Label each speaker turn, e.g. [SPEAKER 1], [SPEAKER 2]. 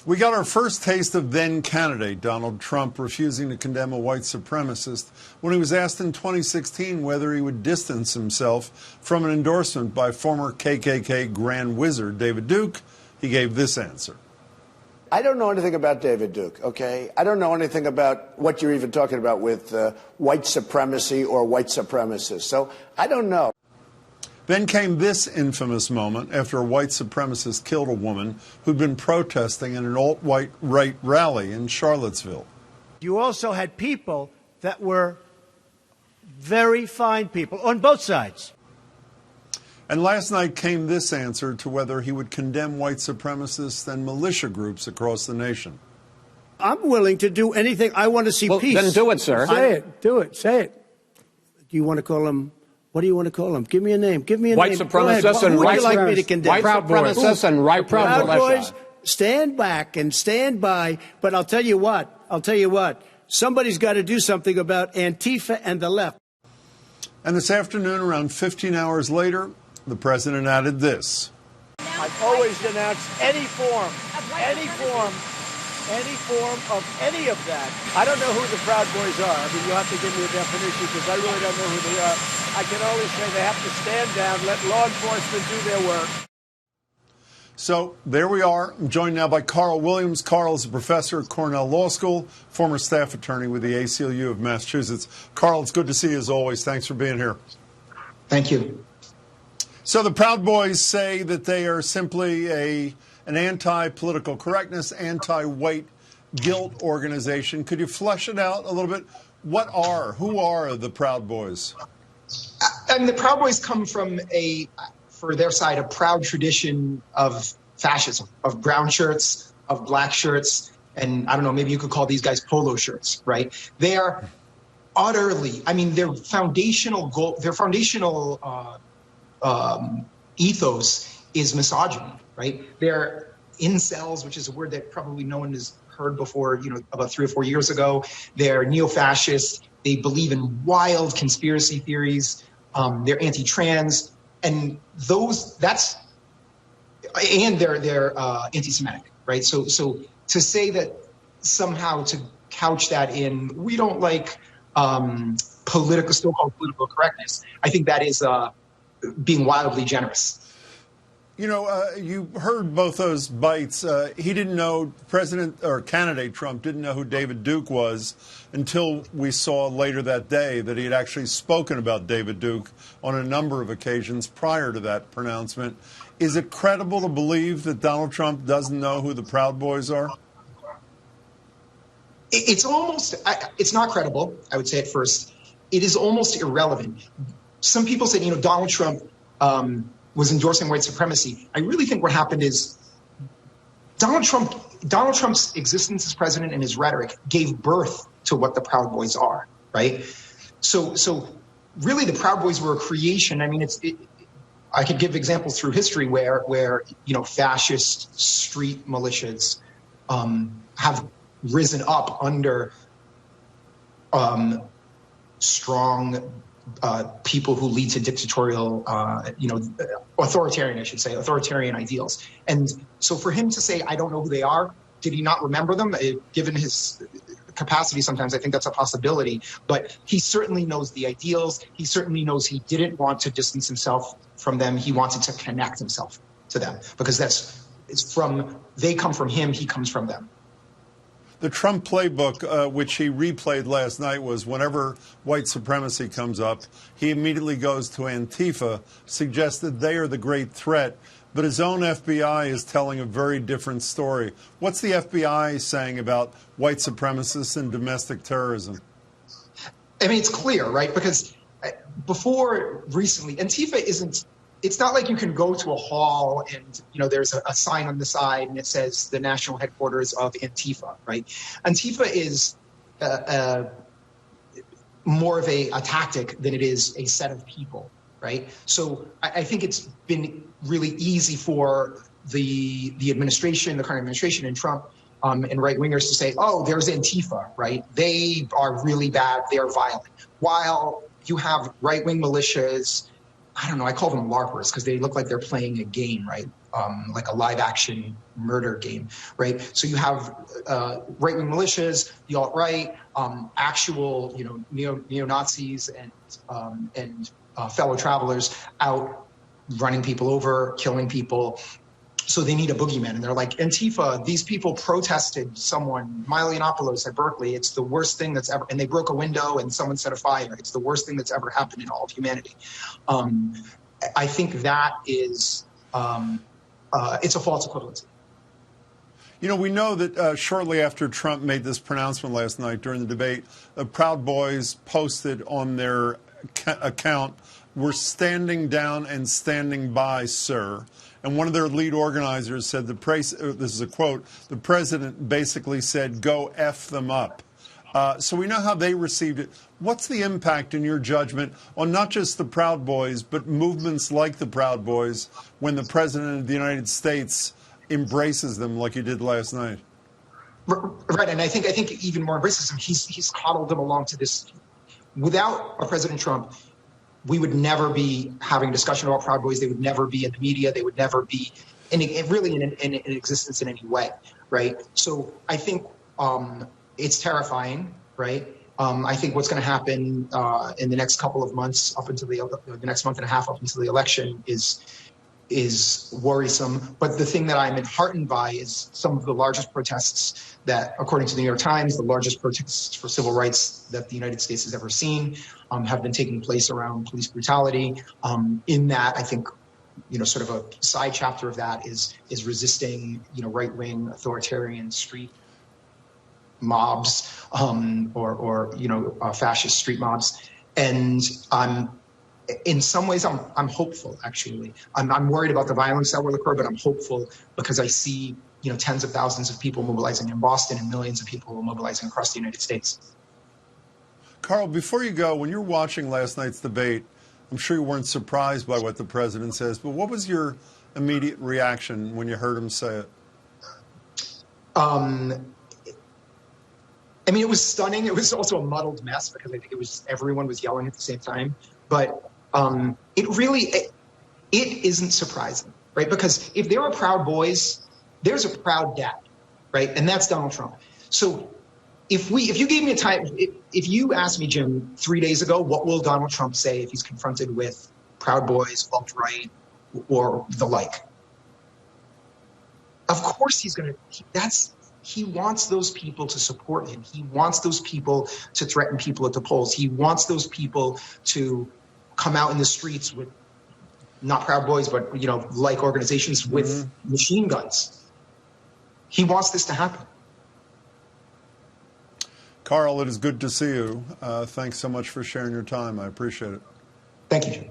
[SPEAKER 1] We got our first taste of then candidate Donald Trump refusing to condemn a white supremacist when he was asked in 2016 whether he would distance himself from an endorsement by former KKK Grand Wizard David Duke. He gave this answer.
[SPEAKER 2] I don't know anything about David Duke, okay? I don't know anything about what you're even talking about with white supremacy or white supremacists. So I don't know.
[SPEAKER 1] Then came this infamous moment after a white supremacist killed a woman who'd been protesting in an alt-white right rally in Charlottesville.
[SPEAKER 3] You also had people that were very fine people on both sides.
[SPEAKER 1] And last night came this answer to whether he would condemn white supremacists and militia groups across the nation.
[SPEAKER 3] I'm willing to do anything. I want to see peace.
[SPEAKER 4] Then do it, sir.
[SPEAKER 3] Say it. Do it. Say it. Do you want to call them? What do you want to call them? Give me a name. Give me a
[SPEAKER 4] white
[SPEAKER 3] name.
[SPEAKER 4] Supremacists and
[SPEAKER 3] white supremacists. Like me to condemn?
[SPEAKER 4] White supremacists and right
[SPEAKER 3] Proud Boys, stand back and stand by. But I'll tell you what. Somebody's got to do something about Antifa and the left.
[SPEAKER 1] And this afternoon, around 15 hours later, the president added this.
[SPEAKER 3] I've always denounced any form of any of that. I don't know who the Proud Boys are. I mean, you'll have to give me a definition because I really don't know who they are. I can only say they have to stand down, let law enforcement do their work.
[SPEAKER 1] So there we are. I'm joined now by Carl Williams. Carl is a professor at Cornell Law School, former staff attorney with the ACLU of Massachusetts. Carl, it's good to see you as always. Thanks for being here.
[SPEAKER 5] Thank you.
[SPEAKER 1] So the Proud Boys say that they are simply an anti-political correctness, anti-white guilt organization. Could you flesh it out a little bit? Who are the Proud Boys?
[SPEAKER 5] And the Proud Boys come from for their side, a proud tradition of fascism, of brown shirts, of black shirts, and I don't know, maybe you could call these guys polo shirts, right? They are utterly, I mean, their foundational goal, their foundational ethos is misogyny, right? They're incels, which is a word that probably no one has heard before, about 3 or 4 years ago. They're neo-fascist. They believe in wild conspiracy theories. They're anti-trans, and they're anti-Semitic, right? So to say that somehow to couch that in, we don't like so-called political correctness, I think that is being wildly generous.
[SPEAKER 1] You heard both those bites. He didn't know, candidate Trump didn't know who David Duke was until we saw later that day that he had actually spoken about David Duke on a number of occasions prior to that pronouncement. Is it credible to believe that Donald Trump doesn't know who the Proud Boys are?
[SPEAKER 5] It's not credible, I would say at first. It is almost irrelevant. Some people say, Donald Trump was endorsing white supremacy. I really think what happened is Donald Trump's existence as president and his rhetoric gave birth to what the Proud Boys are, right? So really the Proud Boys were a creation. I mean, I could give examples through history where fascist street militias have risen up under strong people who lead to dictatorial, authoritarian ideals. And so for him to say, I don't know who they are, did he not remember them? Given his capacity, sometimes I think that's a possibility. But he certainly knows the ideals. He certainly knows he didn't want to distance himself from them. He wanted to connect himself to them because they come from him, he comes from them.
[SPEAKER 1] The Trump playbook, which he replayed last night, was whenever white supremacy comes up, he immediately goes to Antifa, suggests that they are the great threat. But his own FBI is telling a very different story. What's the FBI saying about white supremacists and domestic terrorism?
[SPEAKER 5] I mean, it's clear, right? Because before recently, Antifa isn't. It's not like you can go to a hall and, there's a sign on the side and it says the national headquarters of Antifa, right? Antifa is more of a tactic than it is a set of people, right? So I think it's been really easy for the administration, the current administration and Trump and right-wingers to say, oh, there's Antifa, right? They are really bad. They are violent. While you have right-wing militias, I don't know, I call them LARPers because they look like they're playing a game, right? like a live action murder game, right? So you have right-wing militias, the alt-right, actual, neo-Nazis and fellow travelers out running people over, killing people. So they need a boogeyman. And they're like, Antifa, these people protested someone, Milo Yiannopoulos at Berkeley. It's the worst thing that's ever, and they broke a window and someone set a fire. It's the worst thing that's ever happened in all of humanity. I think that is, it's a false equivalency.
[SPEAKER 1] We know that shortly after Trump made this pronouncement last night during the debate, the Proud Boys posted on their account, "We're standing down and standing by, sir." And one of their lead organizers said, this is a quote, "The president basically said, go F them up." So we know how they received it. What's the impact, in your judgment, on not just the Proud Boys, but movements like the Proud Boys when the president of the United States embraces them like he did last night?
[SPEAKER 5] Right, and I think even more embraces them. He's coddled them along to this. Without a President Trump, we would never be having a discussion about Proud Boys. They would never be in the media. They would never be really in existence in any way, right? So I think it's terrifying, right? I think what's going to happen in the next couple of months, up until the next month and a half up until the election, is worrisome. But the thing that I'm heartened by is some of the largest protests that, according to the New York Times, the largest protests for civil rights that the United States has ever seen have been taking place around police brutality. In that, I think, sort of a side chapter of that is resisting, right-wing authoritarian street mobs or fascist street mobs. And in some ways, I'm hopeful, actually. I'm worried about the violence that will occur, but I'm hopeful because I see, tens of thousands of people mobilizing in Boston and millions of people mobilizing across the United States.
[SPEAKER 1] Carl, before you go, when you're watching last night's debate, I'm sure you weren't surprised by what the president says, but what was your immediate reaction when you heard him say it?
[SPEAKER 5] It was stunning. It was also a muddled mess because I think everyone was yelling at the same time. But it isn't surprising, right? Because if there are Proud Boys, there's a proud dad, right? And that's Donald Trump. So if you gave me a time, if you asked me, Jim, 3 days ago, what will Donald Trump say if he's confronted with Proud Boys, alt-right, or the like? Of course he's going to, he wants those people to support him. He wants those people to threaten people at the polls. He wants those people to come out in the streets with not Proud Boys, but, like organizations with machine guns. He wants this to happen.
[SPEAKER 1] Carl, it is good to see you. Thanks so much for sharing your time. I appreciate it.
[SPEAKER 5] Thank you, Jim.